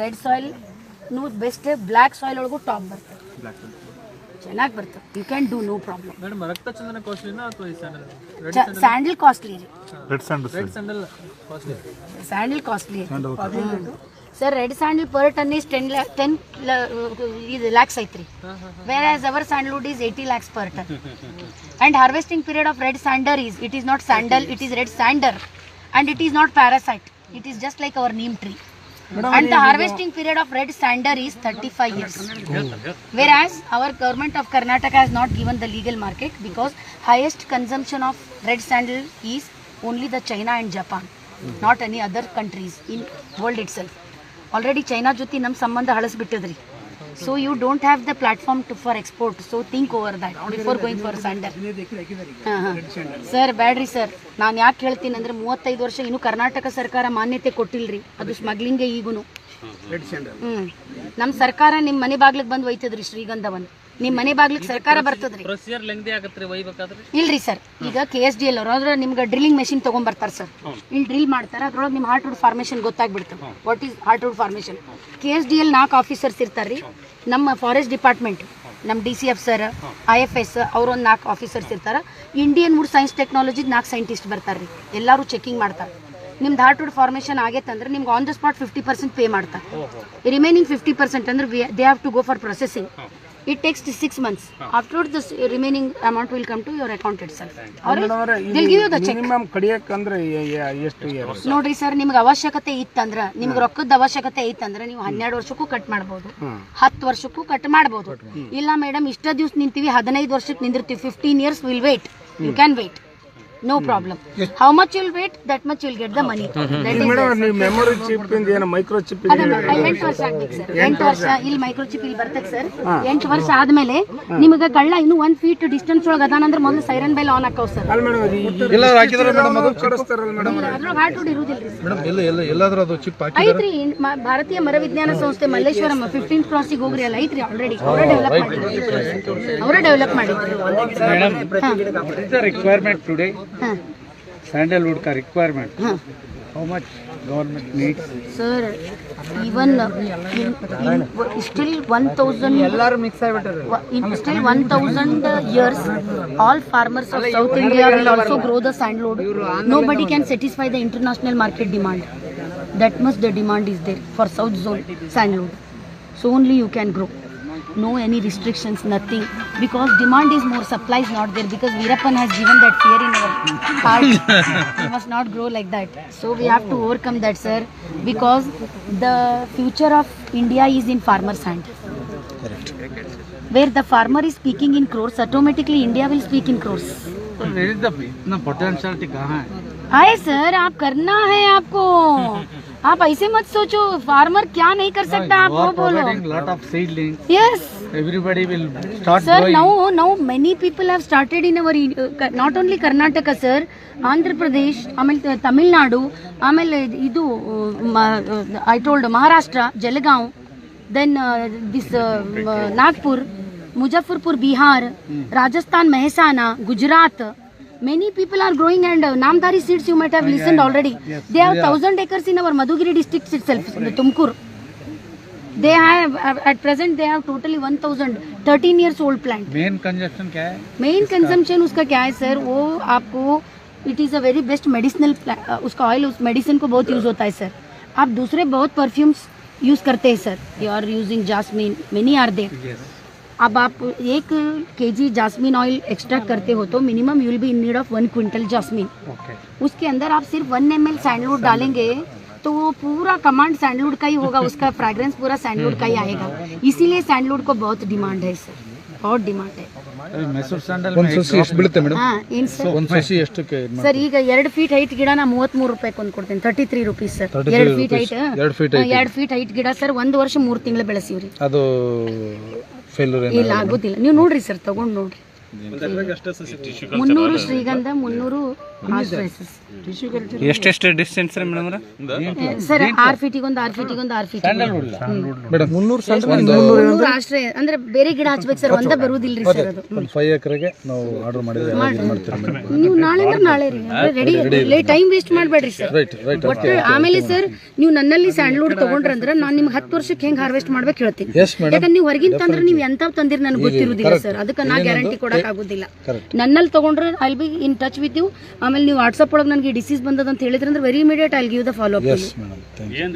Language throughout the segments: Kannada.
Red soil best, black soil ಒಳಗೂ ಟಾಪ್ ಬರ್ತದೆ, ಚೆನ್ನಾಗಿ ಬರ್ತದೆ. You can do no problem. Madam ರಕ್ತ ಚಂದನ ಕಾಸ್ಟ್ಲಿನಾ ಅಥವಾ ಈ ಸ್ಯಾಂಡಲ್ ಕಾಸ್ಟ್ಲಿ ರೀ. Red sandal costly. Sandal costly sir. Red sandal per ton is 10 lakhs ಐತ್ರಿ. whereas our sandalwood is 80 lakhs per ton. and harvesting period of red sander is, it is not sandal, it is red sander, and it is not parasite, it is just like our neem tree. And the harvesting period of red sander is 35 years. Whereas our government of Karnataka has not given the legal market because highest consumption of red sandal is only the China and Japan, not any other countries in world itself. Already China joti nam sambandha halasbittadri. So you don't have the platform for export. So think over that before going for sandal. Sir ಬ್ಯಾಡ್ರಿ ಸರ್, ನಾನು ಯಾಕೆ ಹೇಳ್ತೀನಿ ಅಂದ್ರೆ 35 ವರ್ಷ ಇನ್ನೂ ಕರ್ನಾಟಕ ಸರ್ಕಾರ ಮಾನ್ಯತೆ ಕೊಟ್ಟಿಲ್ರಿ ಅದು ಸ್ಮಗ್ಲಿಂಗ್ಗೆ ಈಗೂ. ನಮ್ಮ ಸರ್ಕಾರ ನಿಮ್ಮ ಮನೆ ಬಾಗ್ಲಿಗೆ ಬಂದು ಒಯ್ತದ್ರಿ ಶ್ರೀಗಂಧವನ್ನು. ನಿಮ್ಮ ಮನೆ ಬಾಗ್ಲಿಗೆ ಸರ್ಕಾರ ಬರ್ತದ್ರಿ. ಇಲ್ರಿ ಸರ್, ಈಗ KSDL ಅವ್ರು ನಿಮ್ಗೆ ಡ್ರಿಲ್ಲಿಂಗ್ ಮೆಷಿನ್ ತೊಗೊಂಡ್ಬರ್ತಾರೆ ಸರ್. ಇಲ್ಲಿ ಡ್ರಿಲ್ ಮಾಡ್ತಾರೆ, ಅದ್ರೊಳಗೆ ನಿಮ್ಮ ಹಾರ್ಟ್ವುಡ್ ಫಾರ್ಮೇಷನ್ ಗೊತ್ತಾಗ್ಬಿಡ್ತದೆ. What is heartwood formation. KSDL 4 officers ಇರ್ತಾರೆ ರೀ. ನಮ್ಮ ಫಾರೆಸ್ಟ್ ಡಿಪಾರ್ಟ್ಮೆಂಟ್, ನಮ್ಮ DCF ಸರ್, IFS ಅವರೊಂದು 4 ಆಫೀಸರ್ಸ್ ಇರ್ತಾರೆ. Indian wood science technology 4 scientist ಬರ್ತಾರೆ ರೀ. ಎಲ್ಲರೂ ಚೆಕಿಂಗ್ ಮಾಡ್ತಾರೆ. ನಿಮ್ದು ಹಾರ್ಟ್ವುಡ್ ಫಾರ್ಮೇಷನ್ ಆಗೈತೆ ಅಂದ್ರೆ ನಿಮ್ಗೆ ಆನ್ ದ ಸ್ಪಾಟ್ 50% ಪೇ ಮಾಡ್ತಾರೆ. ರಿಮೈನಿಂಗ್ 50% ಅಂದ್ರೆ they have to go for processing. It takes 6 months. Afterwards, the remaining amount will come to your account itself. They'll give you the check. Minimum ಕಡಿಯಕ್ಕಂದ್ರೆ ಎಷ್ಟು ಇಯರ್ಸ್ ನೋಡ್ರಿ ಸರ್, ನಿಮ್ಗೆ ಅವಶ್ಯಕತೆ ಇತ್ತಂದ್ರೆ, ನಿಮ್ಗೆ ರೊಕ್ಕದ ಅವಶ್ಯಕತೆ ಇತ್ತಂದ್ರೆ ನೀವು 12 ವರ್ಷಕ್ಕೂ ಕಟ್ ಮಾಡ್ಬೋದು, 10 ವರ್ಷಕ್ಕೂ ಕಟ್ ಮಾಡ್ಬೋದು. ಇಲ್ಲ ಮೇಡಮ್ ಇಷ್ಟ ದಿವಸ ನಿಂತೀವಿ, 15 ವರ್ಷಕ್ಕೆ ನಿಂದಿರ್ತೀವಿ, 15 years will wait. You can wait. No problem. How much you'll wait, that much you'll get the money. Madam ನೀವು ಮೆಮೊರಿ ಚಿಪ್ ಇಂದ ಏನು ಮೈಕ್ರೋ ಚಿಪ್ ಇದೆ? 8 ವರ್ಷ ಆಗ್ಬೇಕು ಸರ್. 8 ವರ್ಷ ಇಲ್ಲಿ ಮೈಕ್ರೋ ಚಿಪ್ ಇಲ್ಲಿ ಬರ್ತದೆ ಸರ್. 8 ವರ್ಷ ಆದ್ಮೇಲೆ ನಿಮಗೆ ಕಳ್ಳ ಇನ್ನು 1 feet ಡಿಸ್ಟೆನ್ಸ್ ಒಳಗೆ ಅದಾನಂದ್ರೆ ಮೊದಲು ಸೈರನ್ ಬೆಲ್ ಆನ್ ಹಾಕವ್ ಸರ್. ಅಲ್ಲ ಮೇಡಮ್ ಎಲ್ಲ ಹಾಕಿದ್ರೆ ಮೇಡಮ್ ಅದು ಕಡಿಸ್ತಾರಲ್ಲ ಮೇಡಮ್. ಅದ್ರೊಳಗೆ ಹಾರ್ಟ್ವುಡ್ ಇರುವುದಿಲ್ಲ ಮೇಡಮ್. ಎಲ್ಲಾದ್ರೂ ಅದು ಚಿಪ್ ಹಾಕಿದ್ರೆ ಐತ್ರಿ. ಭಾರತೀಯ ಮರ ವಿಜ್ಞಾನ ಸಂಸ್ಥೆ ಮಲ್ಲೇಶ್ವರಂ 15th ಕ್ರಾಸಿಗೆ ಹೋಗ್ರಿ, ಅಲ್ಲ ಐತ್ರಿ ಆಲ್ರೆಡಿ. ಅವರೇ ಡೆವಲಪ್ ಮಾಡಿದ್ರು. Requirement today sandalwood ka requirement. How much government needs? Sir, even still 1000 ಎಲ್ಲರೂ mix ಆಗಿಬಿಟ್ಟಾರೆ. Still 1000 years all farmers of South India will also grow the sandalwood. Nobody can satisfy the international market demand. That much the demand is there for South zone sandalwood. So only you can grow. No any restrictions, nothing, because demand is more, supply is not there, because Veerappan has given that fear in our heart. We must not grow like that. So we have to overcome that, sir, because the future of India is in farmer's hand. Correct. Where the farmer is speaking in crores, automatically India will speak in crores. So where is the potentiality कहाँ है? आए सर, आप करना है आपको. आप ऐसे मत सोचो फार्मर क्या नहीं कर सकता, आप वो बोलो. Lot of seedlings. Yes. Everybody will start Sir, growing. now many people have started in our not only Karnataka, sir, Andhra Pradesh, ಆಮೇಲೆ Tamil Nadu, ಆಮೇಲೆ ಇದು I told Maharashtra, Jalgaon, then this Nagpur, Muzaffarpur, Bihar, Rajasthan, Mehsana, Gujarat. Many people are growing, and Namdari seeds you might have listened already. They have 1000 acres in our Madhugiri district itself, Tumkur. They have at present they have totally 13 years old plant. Main consumption क्या है? Main consumption उसका क्या है सर, वो आपको it is a very best medicinal उसका ऑयल उस मेडिसिन को बहुत यूज होता है सर. आप दूसरे बहुत परफ्यूम्स यूज करते हैं sir. You are using jasmine, many are there. अब आप 1 kg जास्मिन ऑयल एक्सट्रैक्ट करते हो तो minimum you will be in need of 1 quintal jasmine. उसके अंदर आप सिर्फ 1 ml सैंडलवुड डालेंगे तो वो पूरा कमांड सैंडलवुड का ही होगा, उसका फ्रैग्रेंस पूरा सैंडलवुड का ही आएगा. इसीलिए सैंडलवुड को बहुत डिमांड है सर, बहुत डिमांड है. ಮೈಸೂರು ಸ್ಯಾಂಡಲ್ ಒಂದು ಸಸಿ ಎಷ್ಟು ಬೀಳುತ್ತೆ ಮೇಡಮ್? ಏನು ಸರ್ ಒಂದು ಸಸಿ ಎಷ್ಟಕ್ಕೆ ಸರ್? ಈಗ 2 feet ಹೈಟ್ ಗಿಡ ನಾ 33 ರೂಪಾಯಿ ಕೊಂಡು ಕೊಡ್ತೇನೆ. 33 rupees sir. 2 feet height 2 feet height ಗಿಡ ಸರ್ 1 ವರ್ಷ 3 ತಿಂಗಳು ಬೆಳೆಸಿವ್ರಿ. ಅದು ಫೇಲ್ಯೂರ್ ಇಲ್ಲ ಆಗೋದಿಲ್ಲ. ನೀವು ನೋಡ್ರಿ ಸರ್, ತಗೊಂಡು ನೋಡ್ರಿ. 300 ಶ್ರೀಗಂಧ, 300 ಎಷ್ಟೆಷ್ಟು ಡಿಸ್ಟೆನ್ಸ್ ರೀ ಮೇಡಮ್? ಸರ್ 6 ಫೀಟಿಗೊಂದು 6 ಫೀಟಿಗೊಂದು 6 ಫೀಟ್ ಮೇಡಮ್ 300 ಆಶ್ರಯ ಅಂದ್ರೆ ಬೇರೆ ಗಿಡ ಹಚ್ಬೇಕು ಸರ್, ಒಂದೇ ಬರುವುದಿಲ್ರಿ ಸರ್ ಅದು. ಒಂದು 5 ಎಕರೆಗೆ ನಾವು ಆರ್ಡರ್ ಮಾಡಿದ್ರೆ ಮಾಡ್ತೀರಾ ಮೇಡಮ್? ನೀವು ನಾಳೆ ಅಂದ್ರೆ ನಾಳೆ ರೀ ರೆಡಿ, ಟೈಮ್ ವೇಸ್ಟ್ ಮಾಡಬೇಡ್ರಿ ಸರ್. ಒಟ್ಟು ಆಮೇಲೆ ಸರ್ ನೀವು ನನ್ನಲ್ಲಿ ಸ್ಯಾಂಡ್ಲ್ವುಡ್ ತಗೊಂಡ್ರಂದ್ರೆ ನಾನು ನಿಮ್ಗೆ 10 ವರ್ಷಕ್ಕೆ ಹೆಂಗ್ ಹಾರ್ವೆಸ್ಟ್ ಮಾಡ್ಬೇಕು ಹೇಳ್ತೀನಿ. ಯಾಕಂದ್ರೆ ನೀವು ಹೊರಗಿನ ತಂದ್ರೆ ನೀವು ಎಂತ ತಂದಿರಿ ನನಗೆ ಗೊತ್ತಿರುವುದಿಲ್ಲ ಸರ್, ಅದಕ್ಕೆ ನಾ ಗ್ಯಾರಂಟಿ ಕೊಡಕ್ ಆಗುದಿಲ್ಲ. ನನ್ನಲ್ಲಿ ತಗೊಂಡ್ರೆ I will be in touch with you. ಆಮೇಲೆ ನೀವು ವಾಟ್ಸ್ಆಪ್ ಒಳಗೆ ನನಗೆ ಡಿಸೀಸ್ ಬಂದದ ಅಂತ ಹೇಳಿದ್ರೆ ಅಂದ್ರೆ very immediate I will give the follow up.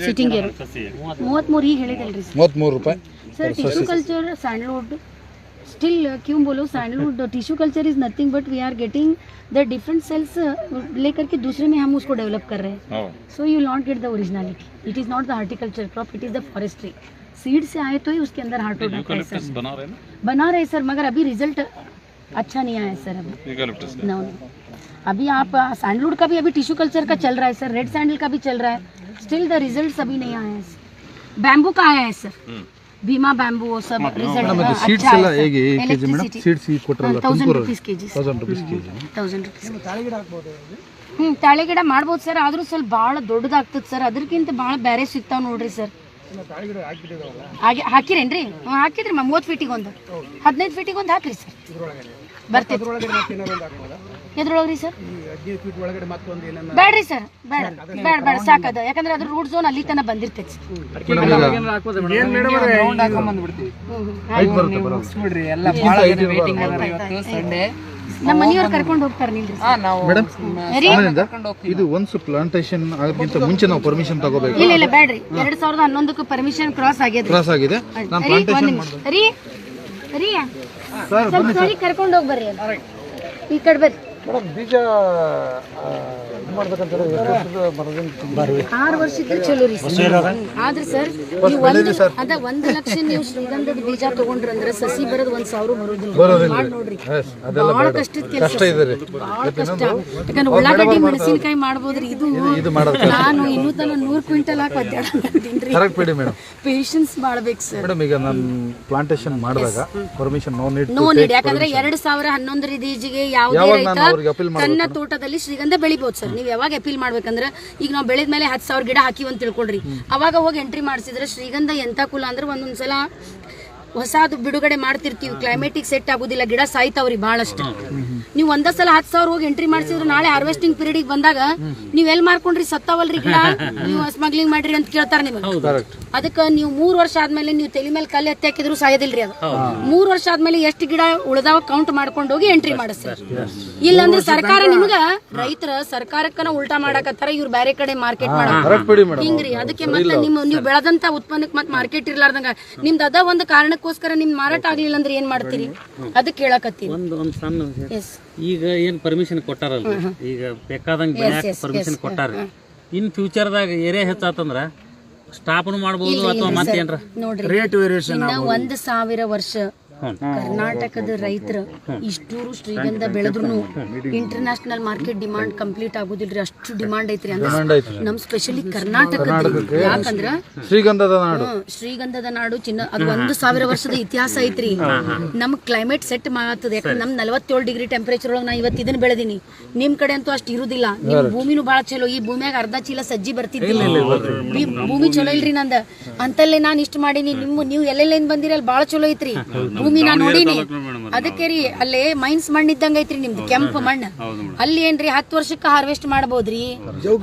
Sitting year 33 ಈಗ ಹೇಳಿದಲ್ರಿ ಸರ್, 33 ರೂಪಾಯಿ sir. Tissue culture sandalwood still क्यों बोलो sandalwood tissue culture is nothing but we are getting the different cells लेकर के दूसरे में हम उसको डेवलप कर रहे हैं. So you not get the originality. It is not the horticulture crop, it is the forestry. Seed से आए तो ही उसके अंदर हार्ट बना रहे सर, मगर अभी रिजल्ट अच्छा नहीं आया सर अभी. नो अभी आप सैंडलवुड का भी अभी टिश्यू कल्चर का चल रहा है सर, रेड सैंडल का भी चल रहा है, स्टिल द रिजल्ट्स अभी नहीं आए हैं. बैम्बू का आया है सर, भीमा बैम्बू वो सब रिजल्ट ಸೀಡ್ಸ್ ಎಲ್ಲ ಹೇಗೆ ಕೆಜಿ ಮೇಡಮ್? ಸೀಡ್ಸ್ ಈಗ ಕೊಟ್ಟರಲ್ಲ 1000 rupees kg. 1000 rupees KG. 1000 rupees. ತಾಳೆ ಗಿಡ ಮಾಡ್ಬೋದು ಸರ್, ಆದ್ರೂ ಸ್ವಲ್ಪ ಭಾಳ ದೊಡ್ಡದಾಗ್ತದೆ ಸರ್, ಅದಕ್ಕಿಂತ ಭಾಳ ಬೇರೆ ಸಿಗ್ತಾವ ನೋಡ್ರಿ ಸರ್. ಹಾಕಿರೇನ್ರಿ? ಹಾಕಿದ್ರಿ 30 ಫೀಟಿಗೆ ಒಂದು 15 ಫೀಟಿಗೆ ಒಂದು ಹಾಕ್ರಿ ಸರ್, ಬರ್ತೈತೆ. ಎದ್ರೊಳಗ್ರಿ ಸರ್? ಬೇಡ್ರಿ ಸರ್, ಬೇಡ ಸಾಕದ, ಯಾಕಂದ್ರೆ ಅದ್ರ ರೂಟ್ ಝೋನ್ ಅಲ್ಲಿ ತನಕ ಬಂದಿರ್ತೈತಿ. ನಮ್ಮ ಮನೆಯವ್ರು ಕರ್ಕೊಂಡು ಹೋಗ್ತಾರೆ ನಿಲ್ರಿ ಮೇಡಮ್. ಇದು ಒನ್ಸ್ ಪ್ಲಾಂಟೇಶನ್ ಆಗೋಕ್ಕಿಂತ ಮುಂಚೆ ನಾವು ಪರ್ಮಿಷನ್ ತಗೋಬೇಕು? ಇಲ್ಲ ಬೇಡ್ರಿ, 2011ಕ್ಕೆ ಪರ್ಮಿಷನ್ ಕ್ರಾಸ್ ಆಗಿದೆ. ನಾನು ಪ್ಲಾಂಟೇಶನ್ ರೀ ಸರ್ ಕರ್ಕೊಂಡು ಹೋಗಿ ಬರ್ರಿ, ಈ ಕಡೆ ಬರ್ರಿ. ಬೀಜ ಮಾಡ್ಬೇಕಂತಾರೆ 6 ವರ್ಷಕ್ಕೆ ಚಲೋ ರೀ ಸರ್. ಆದ್ರೆ ಸರ್ ನೀವು 1 ಲಕ್ಷ ನೀವು ಶ್ರೀಗಂಧದ ಬೀಜ ತಗೊಂಡ್ರಂದ್ರೆ ಸಸಿ ಬರೋದು 1000 ಬರೋದಿಲ್ಲ. ಮಾಡಿ ನೋಡ್ರಿ, ಬಹಳ ಕಷ್ಟದ ಕೆಲಸ, ಬಹಳ ಕಷ್ಟ. ಯಾಕಂದ್ರೆ ಉಳ್ಳಾಗಡ್ಡಿ ಮೆಣಸಿನಕಾಯಿ ಮಾಡ್ಬೋದ್ರಿ, ಇದು ನಾನು ಇನ್ನೂ ತನ 100 ಕ್ವಿಂಟಲ್ ಹಾಕಿ ಒದ್ದಾಡ್ತೀನಿ. ಪೇಷನ್ಸ್ ಮಾಡ್ಬೇಕು ಸರ್. ಮೇಡಮ್ ಈಗ ನಾನು ಪ್ಲಾಂಟೇಶನ್ ಮಾಡಿದಾಗ ಪರ್ಮಿಷನ್ ನೋ ನೀಡ್, ಯಾಕಂದ್ರೆ 2011 ರೀತಿಗೆ ಯಾವುದೇ ರೈತ ತನ್ನ ತೋಟದಲ್ಲಿ ಶ್ರೀಗಂಧ ಬೆಳಿಬಹುದು ಸರ್. ನೀವು ಯಾವಾಗ ಅಪೀಲ್ ಮಾಡ್ಬೇಕಂದ್ರೆ, ಈಗ ನಾವು ಬೆಳೆದ ಮೇಲೆ 10,000 ಗಿಡ ಹಾಕಿ ಅಂತ ತಿಳ್ಕೊಳ್ರಿ, ಅವಾಗ ಹೋಗಿ ಎಂಟ್ರಿ ಮಾಡಿಸಿದ್ರೆ ಶ್ರೀಗಂಧ ಎಂತ ಕುಲ ಅಂದ್ರೆ ಒಂದೊಂದ್ಸಲ ಹೊಸದು ಬಿಡುಗಡೆ ಮಾಡ್ತಿರ್ತೀವಿ, ಕ್ಲೈಮೇಟಿಕ್ ಸೆಟ್ ಆಗುದಿಲ್ಲ, ಗಿಡ ಸಾಯ್ತಾವ್ರಿ ಬಹಳಷ್ಟು. ನೀವು ಒಂದೇ ಸಲ 10,000 ಹೋಗಿ ಎಂಟ್ರಿ ಮಾಡಿಸಿದ್ರೆ ನಾಳೆ ಹಾರ್ವೆಸ್ಟಿಂಗ್ ಪೀರಿಯಡ್ ಬಂದಾಗ ನೀವ್ ಎಲ್ಲಿ ಮಾರ್ಕೊಂಡ್ರಿ ಸತ್ತಾವಲ್ರಿ ಗಿಡ, ನೀವು ಸ್ಮಗ್ಲಿಂಗ್ ಮಾಡ್ರಿ ಅಂತ ಕೇಳ್ತಾರ ನಿಮಗೆ. ಅದಕ್ಕೆ ನೀವು 3 ವರ್ಷ ಆದ್ಮೇಲೆ ನೀವು ತಲೆ ಮೇಲೆ ಕಲ್ಲು ಎತ್ತಿ ಹಾಕಿದ್ರು ಸಾಯೋದಿಲ್ರಿ ಅದು. 3 ವರ್ಷ ಆದ್ಮೇಲೆ ಎಷ್ಟು ಗಿಡ ಉಳಿದಾವ ಕೌಂಟ್ ಮಾಡ್ಕೊಂಡು ಹೋಗಿ ಎಂಟ್ರಿ ಮಾಡಿಸ್ತಾರೆ. ಇಲ್ಲಾಂದ್ರೆ ಸರ್ಕಾರ ನಿಮ್ಗ ರೈತರ ಸರ್ಕಾರಕ್ಕನ ಉಲ್ಟಾ ಮಾಡಕತ್ತಾರ, ಇವ್ರು ಬೇರೆ ಕಡೆ ಮಾರ್ಕೆಟ್ ಮಾಡ ಹಿಂಗ್ರಿ. ಅದಕ್ಕೆ ಮತ್ತೆ ನೀವು ಬೆಳೆದಂತ ಉತ್ಪನ್ನಕ್ಕೆ ಮತ್ತೆ ಮಾರ್ಕೆಟ್ ಇರ್ಲಾರ್ದಂಗ ನಿಮ್ದು ಅದ ಒಂದು ಕಾರಣಕ್ಕೋಸ್ಕರ ನಿಮ್ ಮಾರಾಟ ಆಗ್ಲಿಲ್ಲ ಅಂದ್ರೆ ಏನ್ ಮಾಡ್ತೀರಿ? ಅದಕ್ಕೆ ಕೇಳಕತ್ತೀನಿ. ಒಂದು ಸಣ್ಣ ಈಗ ಏನ್ ಪರ್ಮಿಷನ್ ಕೊಟ್ಟಾರಲ್ರಿ, ಈಗ ಬೇಕಾದಂಗ ಬೆಳ್ಯಾಕ ಪರ್ಮಿಷನ್ ಕೊಟ್ಟಾರ, ಇನ್ ಫ್ಯೂಚರ್ದಾಗ ಏರಿಯಾ ಹೆಚ್ಚಾತಂದ್ರ ಸ್ಟಾಪ್ ಮಾಡಬಹುದು ಅಥವಾ ಮತ್ತೇನ್ರ ನೋಡ್ರಿ ರೇಟ್ ವೇರಿಯೇಷನ್ 1000 ವರ್ಷ ಕರ್ನಾಟಕದ ರೈತರು ಇಷ್ಟೂರು ಶ್ರೀಗಂಧ ಬೆಳೆದ್ರು ಇಂಟರ್ನ್ಯಾಷನಲ್ ಮಾರ್ಕೆಟ್ ಡಿಮಾಂಡ್ ಕಂಪ್ಲೀಟ್ ಆಗುದಿಲ್ರಿ, ಅಷ್ಟು ಡಿಮಾಂಡ್ ಐತ್ರಿ. ನಮ್ ಸ್ಪೆಷಲಿ ಕರ್ನಾಟಕ, ಯಾಕಂದ್ರ ಶ್ರೀಗಂಧದ ನಾಡು ಚಿನ್ನ, ಅದು 1000 ವರ್ಷದ ಇತಿಹಾಸ ಐತ್ರಿ. ನಮ್ ಕ್ಲೈಮೇಟ್ ಸೆಟ್ ಮಾಡ್ತದೆ, ಯಾಕಂದ್ರೆ ನಮ್ 47 ಡಿಗ್ರಿ ಟೆಂಪರೇಚರ್ ಒಳಗೆ ನಾ ಇವತ್ತು ಇದನ್ನ ಬೆಳೆದೀನಿ. ನಿಮ್ ಕಡೆ ಅಂತೂ ಅಷ್ಟು ಇರುದಿಲ್ಲ, ನಿಮ್ ಭೂಮಿನೂ ಬಾಳ ಚಲೋ. ಈ ಭೂಮಿಯಾಗ ಅರ್ಧ ಚೀಲ ಸಜ್ಜಿ ಬರ್ತಿದ್ದಿಲ್ಲ, ಭೂಮಿ ಚಲೋ ಇಲ್ರಿ ನಂದ. ಅಂತಲ್ಲೇ ನಾನ್ ಇಷ್ಟ ಮಾಡೀನಿ. ನೀವು ಎಲ್ಲೆಲ್ಲ ಬಂದಿರಿ ಅಲ್ಲಿ ಬಾಳ ಚಲೋ ಐತ್ರಿ ಭೂಮಿ, ನಾ ನೋಡಿನಿ. ಅದಕ್ಕೆ ರೀ ಅಲ್ಲೇ ಮೈನ್ಸ್ ಮಣ್ಣು ಇದ್ದಂಗ ಐತ್ರಿ ನಿಮ್ದು, ಕೆಂಪು ಮಣ್ಣು. ಅಲ್ಲಿ ಏನ್ರಿ 10 ವರ್ಷಕ್ಕೆ ಹಾರ್ವೆಸ್ಟ್ ಮಾಡಬಹುದ್ರಿ.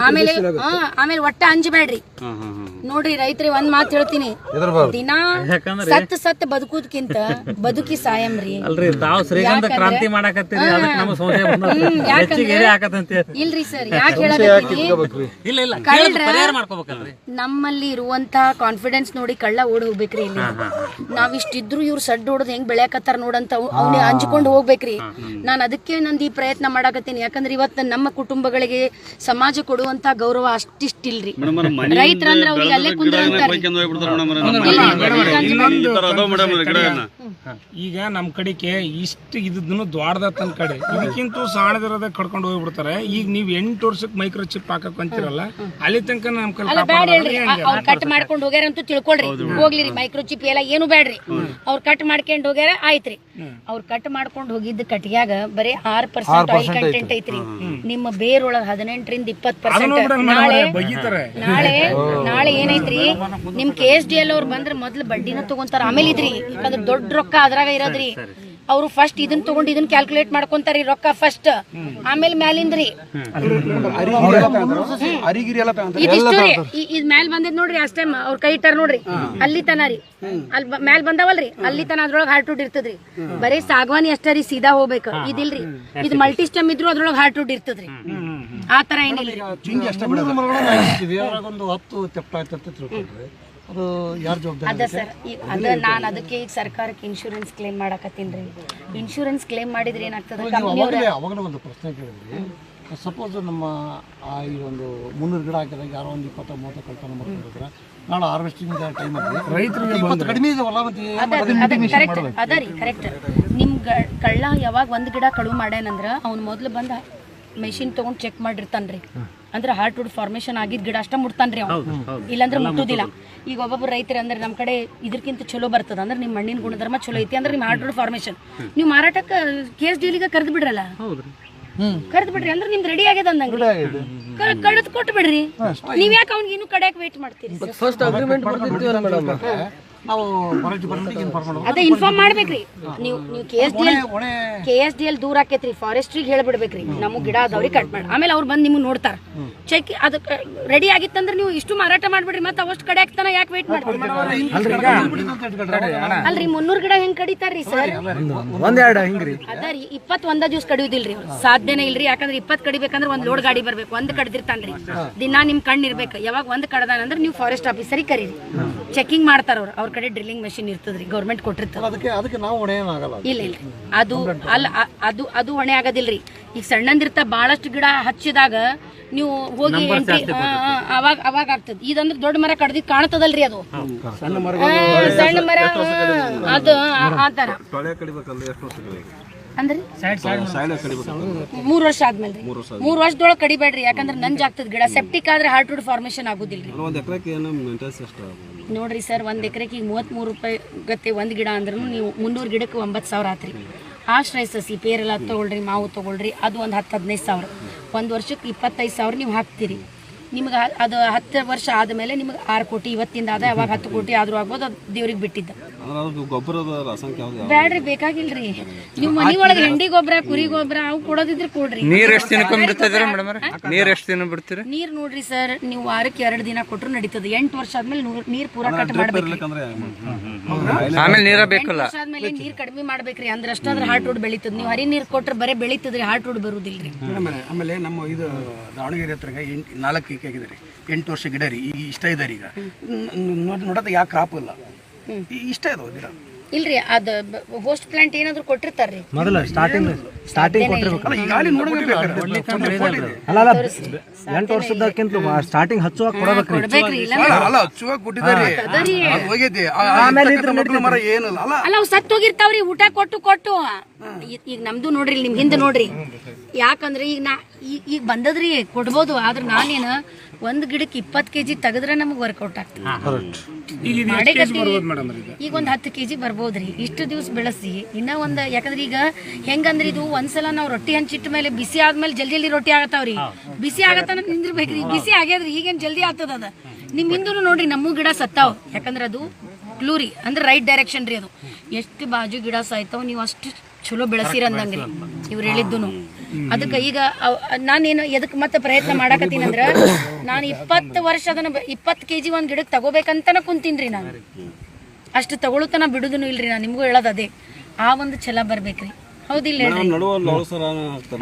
ಆಮೇಲೆ ಒಟ್ಟ ಅಂಜಬೇಡ್ರಿ ನೋಡ್ರಿ ರೈತರಿ, ಒಂದ್ ಮಾತು ಹೇಳ್ತೀನಿ, ದಿನ ಸತ್ ಬದುಕುದಕ್ಕಿಂತ ಬದುಕಿ ಸಾಯಮ್ರಿ. ಇಲ್ರಿ ಸರ್, ಯಾಕೆ ಹೇಳಕತ್ತೀನಿ, ನಮ್ಮಲ್ಲಿ ಇರುವಂತ ಕಾನ್ಫಿಡೆನ್ಸ್ ನೋಡಿ ಕಳ್ಳ ಓಡ್ ಹೋಗ್ಬೇಕ್ರಿ. ಇಲ್ಲಿ ನಾವಿಷ್ಟಿದ್ರು ಇವ್ರು ಸಡ್ಡು ಹೊಡೆದ್ ಹೆಂಗ್ ಬೆಳೆಯಕತ್ತಾರ ನೋಡಂತ ಅವ್ನ ಹಂಚ್ಕೊಂಡು ಹೋಗ್ಬೇಕ್ರಿ. ನಾನ್ ಅದಕ್ಕೆ ನಂದು ಈ ಪ್ರಯತ್ನ ಮಾಡಕತ್ತೀನಿ. ಯಾಕಂದ್ರೆ ಇವತ್ತು ನಮ್ಮ ಕುಟುಂಬಗಳಿಗೆ ಸಮಾಜ ಕೊಡುವಂತ ಗೌರವ ಅಷ್ಟಿಷ್ಟಿಲ್ರಿ. ರೈತರಂದ್ರ ಅವ್ರಿಗೆ ಅಲ್ಲೇ ಕುಂದ್ರ ಈಗ ನಮ್ ಕಡೆಗೆ ಇಷ್ಟು ಇದನ್ನು ದ್ವಾಡದತ್ತನ್ ಕಡೆ ಇದಕ್ಕಿಂತ ಸಾಣದಿರೋದ ಕಡ್ಕೊಂಡು ಹೋಗ್ಬಿಡ್ತಾರೆ. ಈಗ ನೀವ್ 8 ವರ್ಷಕ್ಕೆ ಮೈಕ್ರೋ ಚಿಪ್ ಹಾಕಕ್ ಅಂತಿರಲ್ಲ, ಅಲ್ಲಿ ತನಕ ನಮ್ ಕಟ್ ಮಾಡ್ಕೊಂಡು ಹೋಗ್ಯಾರ ಅಂತ ತಿಳ್ಕೊಳ್ರಿ. ಹೋಗ್ಲಿ ಮೈಕ್ರೋ ಚಿಪ್ ಎಲ್ಲ ಏನು ಬೇಡ್ರಿ, ಅವ್ರು ಕಟ್ ಮಾಡ್ಕೊಂಡು ಮಾಡ್ಕೊಂಡು ಹೋಗ್ಯಾರ ಆಯ್ತ್ರಿ. ಅವ್ರು ಕಟ್ ಮಾಡ್ಕೊಂಡು ಹೋಗಿದ್ದ ಕಟ್ಟಿಗ್ಯಾಗ ಬರೀ 6% ಆಯಿಲ್ ಕಂಟೆಂಟ್ ಐತ್ರಿ. ನಿಮ್ಮ ಬೇರೊಳಗ 18ರಿಂದ 20%. ನಾಳೆ ಏನೈತ್ರಿ, ನಿಮ್ KSDL ಅವ್ರು ಬಂದ್ರೆ ಮೊದ್ಲು ಬಡ್ಡಿನ ತಗೊಂತಾರ, ಆಮೇಲೆ ಇದ್ರಿ ಯಾಕಂದ್ರೆ ದೊಡ್ಡ ರೊಕ್ಕ ಅದ್ರಾಗ ಇರೋದ್ರಿ. ಅವ್ರು ಫಸ್ಟ್ ಇದನ್ನ ತಗೊಂಡು ಇದನ್ನ ಕ್ಯಾಲ್ಕುಲೇಟ್ ಮಾಡ್ಕೊಂತಾರಿ ರೊಕ್ಕ ಫಸ್ಟ್, ಆಮೇಲೆ ಮ್ಯಾಲಿಂದ್ರಿ ಇದಿಷ್ಟು ರೀ. ಇದ್ ಮ್ಯಾಲ್ ಬಂದಿದ್ ನೋಡ್ರಿ ಅಷ್ಟೇ, ಅವ್ರ ಕೈ ಇಟ್ಟಾರ ನೋಡ್ರಿ ಅಲ್ಲಿ ತನ ರೀ, ಅಲ್ಲಿ ಮ್ಯಾಲ್ ಬಂದಾವಲ್ರಿ ಅಲ್ಲಿ ತನ ಅದ್ರೊಳಗೆ ಹಾರ್ಟ್ವುಡ್ ಇರ್ತದ್ರಿ. ಬರೀ ಸಾಗವಾನಿ ಅಷ್ಟೇ ರೀ, ಸೀದಾ ಹೋಗ್ಬೇಕು. ಇದಿಲ್ರಿ, ಇದು ಮಲ್ಟಿ ಸ್ಟೆಮ್ ಇದ್ರು ಅದ್ರೊಳಗೆ ಹಾರ್ಟ್ವುಡ್ ಇರ್ತದ್ರಿ. ಆ ತರ ಏನಿಲ್ರಿ. ಅದ ಸರ್, ಅದ ನಾನ್ ಅದಕ್ಕೆ ಈಗ ಸರ್ಕಾರಕ್ಕೆ ಇನ್ಶೂರೆನ್ಸ್ ಕ್ಲೇಮ್ ಮಾಡಕತ್ತೀನ್ರಿ. ಇನ್ಶೂರೆನ್ಸ್ ಕ್ಲೇಮ್ ಮಾಡಿದ್ರೆ ಏನಾಗ್ತದೆ? ಅವಾಗ ಒಂದು ಪ್ರಶ್ನೆ ಕೇಳಿದ್ರಿ, ಸಪೋಸ್ ನಮ್ಮ ಈ ಒಂದು 300 ಗಿಡ ಹಾಕಿದಾಗ ಯಾರೋ ಒಂದು 20-30 ಕಳ್ತನ ಮಾಡ್ಕೊಂಡಿದ್ರೆ ನಾಳೆ ಹಾರ್ವೆಸ್ಟಿಂಗ್ ಟೈಮಲ್ಲಿ ರೈತರಿಗೆ ಕಡಿಮೆ ಇದೆವಲ್ಲ, ಅದ ರೀ ಕರೆಕ್ಟ್. ನಿಮ್ ಕಳ್ಳ ಯಾವಾಗ ಒಂದ್ ಗಿಡ ಕಳುವು ಮಾಡ್ಯಾನಂದ್ರ ಅವ್ನು ಮೊದ್ಲು ಬಂದ ಮೆಷಿನ್ ತಗೊಂಡ್ ಚೆಕ್ ಮಾಡಿರ್ತಾನ್ರಿ. ಅಂದ್ರೆ ಹಾರ್ಟ್ವುಡ್ ಫಾರ್ಮೇಶನ್ ಆಗಿದ್ ಗಿಡ ಅಷ್ಟ ಮುಟ್ತಾನ್ರಿ ಅವ್ನು, ಇಲ್ಲಾಂದ್ರೆ ಮುಟ್ಟುದಿಲ್ಲ. ಈಗ ಒಬ್ಬೊಬ್ಬರು ರೈತರು ಅಂದ್ರೆ ನಮ್ ಕಡೆ ಇದಕ್ಕಿಂತ ಚಲೋ ಬರ್ತದ ಅಂದ್ರೆ ನಿಮ್ ಮಣ್ಣಿನ ಗುಣಧರ್ಮ ಚಲೋ ಐತಿ ಅಂದ್ರೆ ನಿಮ್ ಹಾರ್ಟ್ವುಡ್ ಫಾರ್ಮೇಶನ್ ನೀವು ಮಾರಾಟಕ್ಕೆ KSDL ಕರೆದು ಬಿಡ್ರಲ್ಲ, ಕರೆದು ಬಿಡ್ರಿ ಅಂದ್ರೆ ನಿಮ್ದು ರೆಡಿ ಆಗ್ಯದ ಅಂದಂಗ ಕಳೆದು ಕೊಟ್ಟು ಬಿಡ್ರಿ. ನೀವ್ ಯಾಕೆ ಅವ್ನಿಗೆ ಇನ್ನು ಕಡೆಯಾಗ ವೇಟ್ ಮಾಡ್ತೀರಿ? ನಾವು ಅದೇ ಇನ್ಫಾರ್ಮ್ ಮಾಡ್ಬೇಕ್ರಿ. ನೀವು KSDL ದೂರ ಆಕೇತ್ರಿ, ಫಾರೆಸ್ಟ್ರಿಗೆ ಹೇಳ್ಬಿಡ್ಬೇಕ್ರಿ ನಮಗ್ ಗಿಡ ಅದಾವ್ರಿ ಕಟ್ ಮಾಡಿ. ಆಮೇಲೆ ಅವ್ರು ಬಂದು ನಿಮ್ಗೆ ನೋಡ್ತಾರ, ಚೆಕ್ ಅದಕ್ಕೆ ರೆಡಿ ಆಗಿತ್ತಂದ್ರೆ ನೀವು ಇಷ್ಟು ಮಾರಾಟ ಮಾಡ್ಬಿಡ್ರಿ. ಮತ್ತೆ ಅವಷ್ಟು ಕಡೆ ಆಗ್ತಾನ ಯಾಕೆ ವೇಟ್ ಮಾಡ್ತೀರಿ? ಅಲ್ರಿ 300 ಗಿಡ ಹೆಂಗ್ ಕಡಿತಾರ್ರಿ ಸರ್? ಅದರಿ 21 ದಿವ್ಸ ಕಡಿಯೋದಿಲ್ರಿ, ಸಾಧ್ಯನೇ ಇಲ್ರಿ. ಯಾಕಂದ್ರೆ 20 ಕಡಿಬೇಕಂದ್ರೆ ಒಂದ್ ಲೋಡ್ ಗಾಡಿ ಬರ್ಬೇಕು, ಒಂದ್ ಕಡ್ದಿರ್ತಾನ್ರಿ. ದಿನಾ ನಿಮ್ ಕಣ್ಣು ಇರ್ಬೇಕು. ಯಾವಾಗ ಒಂದ್ ಕಡ್ದಾನಂದ್ರೆ ನೀವು ಫಾರೆಸ್ಟ್ ಆಫೀಸರಿಗೆ ಕರೀರಿ, ಚೆಕಿಂಗ್ ಮಾಡ್ತಾರ ಅವ್ರ ಕಡೆ ಡ್ರಿಲ್ಲಿಂಗ್ ಮೆಷಿನ್ ಇರ್ತದ್ರಿ, ಗೌರ್ಮೆಂಟ್ ಕೊಟ್ಟಿರ್ತದ. ಇಲ್ಲ ಇಲ್ಲ, ಅದು ಅಲ್ಲ, ಅದು ಹೊಣೆ ಆಗೋದಿಲ್ರಿ. ಈಗ ಸಣ್ಣಂದಿರ್ತ ಬಾಳಷ್ಟು ಗಿಡ ಹಚ್ಚಿದಾಗ ನೀವು ಹೋಗಿ ಎಂಟ್ರಿ ಅವಾಗ ಆಗ್ತದ. ಇದಂದ್ರೆ ದೊಡ್ಡ ಮರ ಕಡ್ದಿದ್ ಕಾಣ್ತದಲ್ರಿ, ಅದು ಸಣ್ಣ ಮರ ಅದು ಆತರ ಅಂದ್ರೆ 3 ವರ್ಷ ಆದ್ಮೇಲೆ 3 ವರ್ಷದೊಳಗೆ ಕಡಿಬೇಡ್ರಿ. ಯಾಕಂದ್ರೆ ನಂಜ್ ಆಗ್ತದ ಗಿಡ. ಸೆಪ್ಟಿಕ್ ಆದ್ರೆ ಹಾರ್ಟ್ವುಡ್ ಫಾರ್ಮೇಶನ್ ಆಗುದಿಲ್ರಿ. ನೋಡ್ರಿ ಸರ್, 1 ಎಕರೆಗೆ ಈಗ 33 ರೂಪಾಯಿ ಗತ್ತೆ ಒಂದ್ ಗಿಡ ಅಂದ್ರೂ ನೀವು 300 ಗಿಡಕ್ಕೆ 9,000 ಆತ್ರಿ. ಆಶ್ರಯ ಸಸಿ ಪೇರೆಲ್ಲ ತೊಗೊಳ್ರಿ, ಮಾವು ತೊಗೊಳ್ರಿ, ಅದು ಒಂದು 10-15 ಸಾವಿರ. 1 ವರ್ಷಕ್ಕೆ 25,000 ನೀವು ಹಾಕ್ತೀರಿ. ನಿಮ್ಗೆ ಅದು 10 ವರ್ಷ ಆದಮೇಲೆ ನಿಮ್ಗೆ 6 ಕೋಟಿ ಇವತ್ತಿಂದ ಆದ. ಅವಾಗ 10 ಕೋಟಿ ಆದ್ರೂ ಆಗ್ಬೋದು, ಅದು ದೇವ್ರಿಗೆ ಬಿಟ್ಟಿದ್ದ. ಬ್ಯಾಡ್ರಿ, ಬೇಕಾಗಿಲ್ರಿ. ನೀವು ಮನಿ ಒಳಗೆ ಹೆಂಡಿ ಗೊಬ್ಬರ, ಕುರಿ ಗೊಬ್ಬರ ಅವು ಕೊಡೋದಿದ್ರೆ ಕೊಡ್ರಿ. ನೀರ್ ಎಷ್ಟು ದಿನ ಬಿಡ್ತೀರಿ? ನೀರ್ ನೋಡ್ರಿ ಸರ್, ನೀವು ವಾರಕ್ಕೆ 2 ದಿನ ಕೊಟ್ರು ನಡೀತದೆ. 8 ವರ್ಷ ಆದ್ಮೇಲೆ ನೀರ್ ಪೂರಾ ಕಟ್ ಮಾಡ್ಬೇಕ್ರಿ. ಆಮೇಲೆ ನೀರ ಬೇಕಲ್ಲ, ಆದ್ಮೇಲೆ ನೀರ್ ಕಡಿಮೆ ಮಾಡ್ಬೇಕ್ರಿ. ಅಂದ್ರೆ ಅಷ್ಟಾದ್ರೆ ಹಾರ್ಟ್ವುಡ್ ಬೆಳೀತದ. ನೀವು ಹರಿ ನೀರ್ ಕೊಟ್ರೆ ಬರೇ ಬೆಳೀತದ್ರಿ, ಹಾರ್ಟ್ವುಡ್ ಬರುದಿಲ್ರಿ. ಆಮೇಲೆ ನಮ್ಮ ಇದು ದಾವಣಗೆರೆ ಹತ್ರ 4 ಎಕರೆ ಆಗಿದೆ ರೀ, 8 ವರ್ಷ ಗಿಡ ರೀ. ಈಗ ಇಷ್ಟ ಇದಾರೆ. ಈಗ ನೋಡೋದು ಯಾಕೆ ಕ್ರಾಪ್ ಇಲ್ಲ, ಇಷ್ಟ ಇದಾವ ಗಿಡ. ಇಲ್ರಿ, ಅದ ಹೋಸ್ಟ್ ಪ್ಲಾಂಟ್ ಏನಾದ್ರು ಕೊಟ್ಟಿರ್ತಾರ್ರಿ ಮೊದಲ ಸ್ಟಾರ್ಟಿಂಗ್ ಕೊಟ್ಟಿರ್ಬೇಕಲ್ಲ. ಈಗ ಅಲ್ಲಿ ನೋಡಬೇಕು ಅಲ್ಲ 8 ವರ್ಷದಕ್ಕಿಂತ ಸ್ಟಾರ್ಟಿಂಗ್ ಹಚ್ಚುವಾಗ ಕೊಡಬೇಕ್ರಿ. ಅಲ್ಲ ಹಚ್ಚುವಾಗ ಕೊಟ್ಟಿದ್ದಾರೆ, ಹೋಗೈತಿ. ಆಮೇಲೆ ಮರ ಏನಲ್ಲ ಅಲ್ಲ, ಅವು ಸತ್ತು ಹೋಗಿರ್ತಾವ್ರಿ ಊಟ ಕೊಟ್ಟು. ಈಗ ನಮ್ದು ನೋಡ್ರಿ, ನಿಮ್ ಹಿಂದೆ ನೋಡ್ರಿ. ಯಾಕಂದ್ರೆ ಈಗ ಬಂದದ್ರಿ ಕೊಡ್ಬೋದು. ಆದ್ರೆ ನಾನೇನು ಒಂದ್ ಗಿಡಕ್ಕೆ 20 kg ತೆಗೆದ್ರೆ ನಮಗ್ ವರ್ಕೌಟ್ ಆಗ್ತದೆ. ಈಗ ಒಂದ್ 10 kg ಬರ್ಬೋದ್ರಿ. ಇಷ್ಟು ದಿವ್ಸ ಬೆಳೆಸಿ ಇನ್ನ ಒಂದ್, ಯಾಕಂದ್ರೆ ಈಗ ಹೆಂಗಂದ್ರೆ ಇದು ಒಂದ್ಸಲ ನಾವು ರೊಟ್ಟಿ ಹಂಚಿಟ್ಟ ಮೇಲೆ ಬಿಸಿ ಆದ್ಮೇಲೆ ಜಲ್ದಿ ರೊಟ್ಟಿ ಆಗತ್ತಾವ್ರಿ. ಬಿಸಿ ಆಗತ್ತಾನ ನಿಂದಿರ್ಬೇಕ್ರಿ. ಬಿಸಿ ಆಗ್ಯದ್ರಿ, ಈಗೇನ್ ಜಲ್ದಿ ಆಗ್ತದ ಅದ. ನಿಮ್ ಹಿಂದೂ ನೋಡ್ರಿ ನಮ್ಮೂ ಗಿಡ ಸತ್ತಾವ್. ಯಾಕಂದ್ರೆ ಅದು ಕ್ಲೂರಿ ಅಂದ್ರೆ ರೈಟ್ ಡೈರೆಕ್ಷನ್ ರೀ. ಅದು ಎಷ್ಟು ಬಾಜು ಗಿಡ ಸಾಯ್ತಾವ್, ನೀವು ಅಷ್ಟು ಚಲೋ ಬೆಳೆಸಿರಂದಂಗ್ರಿ ಇವ್ರು ಹೇಳಿದ್ದು. ಅದಕ್ಕೆ ಈಗ ನಾನೇನು ಎದಕ್ಕೆ ಮತ್ತೆ ಪ್ರಯತ್ನ ಮಾಡಕತ್ತೀನಂದ್ರ, ನಾನು 20 ವರ್ಷ ಅದನ್ನ 20 kg ಒಂದ್ ಗಿಡಕ್ಕೆ ತಗೋಬೇಕಂತನ ಕುಂತೀನ್ರಿ. ನಾನು ಅಷ್ಟು ತಗೊಳುತ್ತನ ಬಿಡುದನು ಇಲ್ರಿ. ನಾನು ನಿಮ್ಗೂ ಹೇಳೋದು ಅದೇ, ಆ ಒಂದು ಛಲ ಬರ್ಬೇಕ್ರಿ. ಹೌದಿಲ್ಲ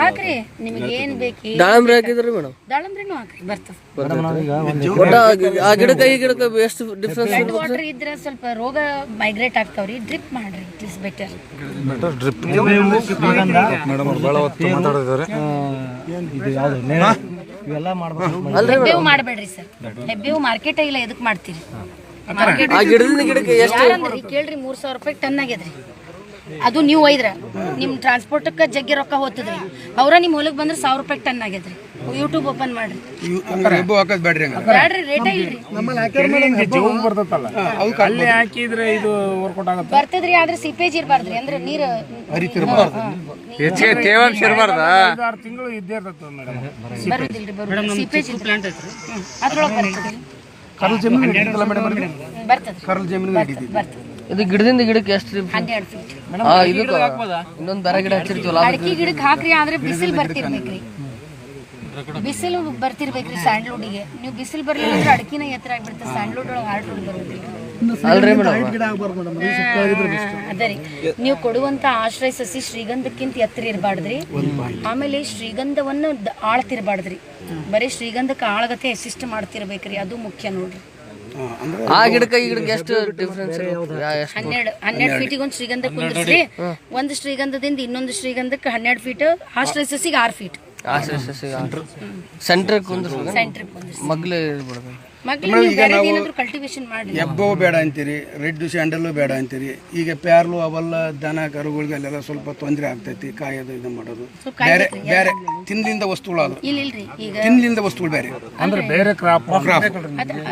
ಹಾಕ್ರಿ, ನಿಮ್ಗೆ ಏನ್ ಬೇಕಿ. ದಾಳಂಬ್ರಿನೂ ಹಾಕ್ರಿ, ಬರ್ತದೆ. ವಾಟರ್ ಇದ್ರೆ ಸ್ವಲ್ಪ ರೋಗ ಮೈಗ್ರೇಟ್ ಆಗ್ತಾವ್ರಿ. ಡ್ರಿಪ್ ಮಾಡ್ರಿ, ಇಟ್ ಇಸ್ ಬೆಟರ್. ಹೆಬ್ಬೇವು ಮಾಡ್ಬೇಡ್ರಿ ಸರ್. ಹೆಬ್ಬೇವು ಮಾರ್ಕೆಟ್ ಇಲ್ಲ, ಎದಕ್ ಮಾಡ್ತೀರಿ? ಯಾರಂದ್ರಿ ಕೇಳ್ರಿ, 3,000 ರೂಪಾಯಿ ಟನ್ ಆಗ್ಯದ್ರಿ. ಅದು ನೀವು ಒಯ್ದ್ರ ನಿಮ್ ಟ್ರಾನ್ಸ್ಪೋರ್ಟ್ ಜಗ್ಗಿ ರೊಕ್ಕ ಹೋಗ್ತದ್ರಿ. ಅವ್ರ ನಿಮ್ ಹೊಲಕ್ ಬಂದ್ರೆ 1,000 ರೂಪಾಯಿ ಟನ್ ಆಗ್ಯದ್ರಿ. ಯೂಟ್ಯೂಬ್ ಓಪನ್ ಮಾಡ್ರಿ ಬ್ಯಾಡ್ರಿ ರೇಟ ಇಲ್ರಿ ಜೋಗ್ ಬರ್ತೈತಲ್ಲ ಅಲ್ಲಿ ಹಾಕಿದ್ರೆ ಇದು ವರ್ಕೌಟ್ ಆಗುತ್ತೆ ಬರ್ತದ್ರಿ ಆದ್ರೆ ಸಿಪೇಜ್ ಇರಬಾರ್ದ್ರಿ ಅಂದ್ರೆ ನೀರು ಹೆಚ್ಚಿಗೆ ತೇವಾಂಶ ಇರಬಾರ್ದಾ? 6 ತಿಂಗಳು ಇದ್ದೇ ಇರ್ತೈತೆ ಮೇಡಮ್. ಬರುದಿಲ್ರಿ ಬರುದಿಲ್ಲ ಸಿಪೇಜ್ ಪ್ಲಾಂಟ್ ಐತ್ರಿ ಅದ್ರೊಳಗೆ ಬರ್ತದ್ರಿ ಕರ್ಲ್ ಜಮೀನು ಹಿಡಿದಿಲ್ಲ ಮೇಡಮ್ ಬರ್ತದ್ರಿ ಕರ್ಲ್ ಜಮೀನು ಹಿಡಿದಿದೆ. ಬರ್ತದೆ ಇದು ಗಿಡದಿಂದ ಗಿಡಕ್ಕೆ ಎಷ್ಟು 12 ಫೀಟ್ ಇದಕ್ಕೆ ಇನ್ನೊಂದು ಬೇರೆ ಗಿಡ ಹಚ್ಚಿರ್ತೀವಲ್ಲ ಅಡಿಕೆ ಗಿಡಕ್ಕೆ ಹಾಕ್ರಿ ಆದ್ರೆ ಬಿಸಿಲು ಬರ್ತಿರ್ಬೇಕ್ರಿ ಬಿಸಿಲು ಬರ್ತಿರ್ಬೇಕ್ರಿ ಸ್ಯಾಂಡ್ಲ್ವುಡ್ಗೆ ನೀವು ಬಿಸಿಲು ಬರ್ಲಿಲ್ಲ ಅಂದ್ರೆ ಅಡಿಕೆನ ಎತ್ತರ ಆಗ್ಬಿಡ್ತದೆ ಸ್ಯಾಂಡ್ಲ್ವುಡ್ ಒಳಗೆ ಹಾರ್ಟ್ ಬರುತ್ತೆ ಅಲ್ರಿ ಮೇಡಮ್ ಅದೇ ರೀ ನೀವು ಕೊಡುವಂತ ಆಶ್ರಯ ಸಸಿ ಶ್ರೀಗಂಧಕ್ಕಿಂತ ಎತ್ತರ ಇರಬಾರ್ದ್ರಿ ಆಮೇಲೆ ಶ್ರೀಗಂಧವನ್ನು ಆಳ್ತಿರ್ಬಾರ್ದ್ರಿ ಬರೀ ಶ್ರೀಗಂಧಕ್ಕೆ ಆಳಗತೆ ಅಸಿಸ್ಟ್ ಮಾಡ್ತಿರ್ಬೇಕ್ರಿ ಅದು ಮುಖ್ಯ ನೋಡ್ರಿ ಆ ಗಿಡಕ್ಕೆ ಈ ಗಿಡಕ್ಕೆ ಎಷ್ಟು ಡಿಫ್ರೆನ್ಸ್? 12 ಫೀಟಿಗೆ ಒಂದು ಶ್ರೀಗಂಧ ಕುಂದ್ರಿಸ್ರಿ ಒಂದು ಶ್ರೀಗಂಧದಿಂದ ಇನ್ನೊಂದು ಶ್ರೀಗಂಧಕ್ಕೆ 12 ಫೀಟ್ ಆಶ್ರಯ ಸಸಿಗೆ 6 ಫೀಟ್ ಸೆಂಟ್ರ್ ಕುಂದ್ರ ಸೆಂಟ್ರ್ ಕುಂದ್ರಿಸಿ ಮಗ್ಲೇ ಇರ್ಬಿಡ್ದು. ಮಗ್ಳು ನೀವು ಬೇರೆ ಏನಾದ್ರು ಕಲ್ಟಿವೇಶನ್ ಮಾಡಿ ಎಬ್ಬೋ ಬೇಡ ಅಂತೀರಿ, ರೆಡ್ ಸ್ಯಾಂಡಲ್ಲು ಬೇಡ ಅಂತೀರಿ. ಈಗ ಪ್ಯಾರ್ಲು ಅವೆಲ್ಲ ದನ ಕರುಗಳಿಗೆ ಅಲ್ಲೆಲ್ಲ ಸ್ವಲ್ಪ ತೊಂದರೆ ಆಗ್ತೈತಿ ಕಾಯೋದು ಇದು ಮಾಡೋದು. ಬೇರೆ ಬೇರೆ ತಿನ್ಲಿಂದ ವಸ್ತುಗಳು ಅದು ಇಲ್ರಿ ಈಗ ತಿನ್ಲಿಂದ ವಸ್ತುಗಳು ಬೇರೆ ಅಂದ್ರೆ ಬೇರೆ ಕ್ರಾಪ್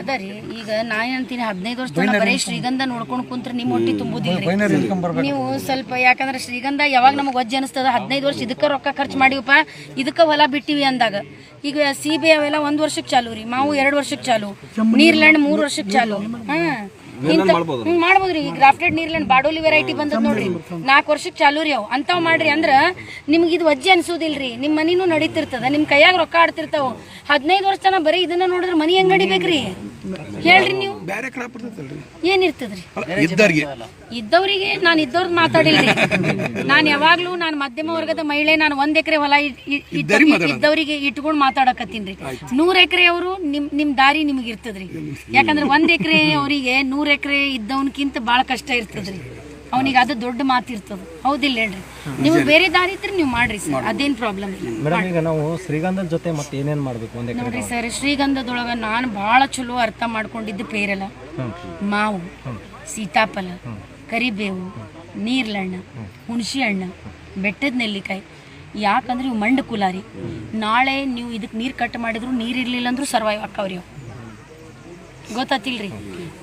ಅದರಿ ಈಗ ನಾ ಏನಂತೀನಿ 15 ವರ್ಷ ತನಕ ಬರೀ ಶ್ರೀಗಂಧ ನೋಡ್ಕೊಂಡು ಕುಂತ್ರೆ ನಿಮ್ಮ ಹೊಟ್ಟಿ ತುಂಬುದಿಲ್ರಿ ನೀವು ಸ್ವಲ್ಪ ಯಾಕಂದ್ರೆ ಶ್ರೀಗಂಧ ಯಾವಾಗ ನಮಗೆ ವಜ್ಜೆ ಅನಿಸ್ತದ 15 ವರ್ಷ ಇದಕ್ಕೆ ರೊಕ್ಕ ಖರ್ಚು ಮಾಡಿವಪ್ಪ ಇದಕ್ಕೆ ಹೊಲ ಬಿಟ್ಟಿವಿ ಅಂದಾಗ ಈಗ ಸೀಬೆ ಅವೆಲ್ಲ 1 ವರ್ಷಕ್ಕೆ ಚಾಲು ರೀ ಮಾವು 2 ವರ್ಷಕ್ಕೆ ಚಾಲು ನೀರ್ಲ್ಯಾಂಡ್ 3 ವರ್ಷಕ್ಕೆ ಚಾಲು ಮಾಡ್ಬೋದ್ರಿ ಈ ಗ್ರಾಫ್ಟೆಡ್ ನೀರ್ಲ್ಯಾಂಡ್ ಬಾಡೋಲಿ ವೆರೈಟಿ ಬಂದದ್ ನೋಡ್ರಿ 4 ವರ್ಷಕ್ಕೆ ಚಾಲು ರೀ ಅವು ಅಂತಾವ್ ಮಾಡ್ರಿ ಅಂದ್ರ ನಿಮ್ಗೆ ಇದು ವಜ್ಜೆ ಅನ್ಸೋದಿಲ್ರಿ ನಿಮ್ ಮನಿನೂ ನಡೀತಿರ್ತದ ನಿಮ್ ಕೈಯಾಗ ರೊಕ್ಕ ಆಡ್ತಿರ್ತಾವ 15 ವರ್ಷ ತನ ಬರೀ ಇದನ್ನ ನೋಡಿದ್ರೆ ಮನಿ ಹೆಂಗ್ ನಡಿಬೇಕ್ರಿ ಹೇಳ್ರಿ ನೀವು ಬೇರೆ ಕ್ರಾಪ್ ಇರ್ತೈತಲ್ರಿ ಏನಿರ್ತದ್ರಿ ಇದ್ದವ್ರಿಗೆ ಇದ್ದವರಿಗೆ ನಾನು ಇದ್ದವ್ರದ್ದು ಮಾತಾಡಿಲ್ರಿ ನಾನು ಯಾವಾಗ್ಲೂ ನಾನು ಮಧ್ಯಮ ವರ್ಗದ ಮಹಿಳೆ ನಾನು 1 ಎಕರೆ ಹೊಲ ಇದ್ದವರಿಗೆ ಇಟ್ಕೊಂಡು ಮಾತಾಡಕತ್ತೀನ್ರಿ 100 ಎಕರೆ ಅವರು ನಿಮ್ ದಾರಿ ನಿಮ್ಗೆ ಇರ್ತದ್ರಿ ಯಾಕಂದ್ರೆ 1 ಎಕರೆ ಅವರಿಗೆ 100 ಎಕರೆ ಇದ್ದವನ್ಕಿಂತ ಬಾಳ ಕಷ್ಟ ಇರ್ತದ್ರಿ ಅವನಿಗೆ ಅದು ದೊಡ್ಡ ಮಾತಿರ್ತದ ಹೌದಿಲ್ಲ ಹೇಳ್ರಿ ನಿಮ್ಗೆ ಬೇರೆ ದಾರಿ ಇದ್ರೆ ನೀವು ಮಾಡ್ರಿ ಸರ್ ಅದೇನ್ ಪ್ರಾಬ್ಲಮ್ ಇಲ್ಲ ಮೇಡಮ್ ಈಗ ನಾವು ಶ್ರೀಗಂಧದ ಜೊತೆ ಮತ್ತೆ ಏನೇನ್ ಮಾಡ್ಬೇಕು ಒಂದೇ ನೋಡ್ರಿ ಸರ್ ಶ್ರೀಗಂಧದೊಳಗ ನಾನು ಬಹಳ ಚಲೋ ಅರ್ಥ ಮಾಡ್ಕೊಂಡಿದ್ದು ಪೇರಲ ಮಾವು ಸೀತಾಫಲ ಕರಿಬೇವು ನೀರ್ಲಣ್ಣ ಹುಣಸಿ ಹಣ್ಣು ಬೆಟ್ಟದ ನೆಲ್ಲಿಕಾಯಿ ಯಾಕಂದ್ರೆ ಇವು ಮಂಡ ಕುಲಾರಿ ನಾಳೆ ನೀವು ಇದಕ್ಕೆ ನೀರು ಕಟ್ ಮಾಡಿದ್ರು ನೀರು ಇರ್ಲಿಲ್ಲ ಅಂದ್ರೂ ಸರ್ವೈವ್ ಆಕ್ಕವ್ರಿ ಅವು ಗೊತ್ತಾತಿಲ್ರಿ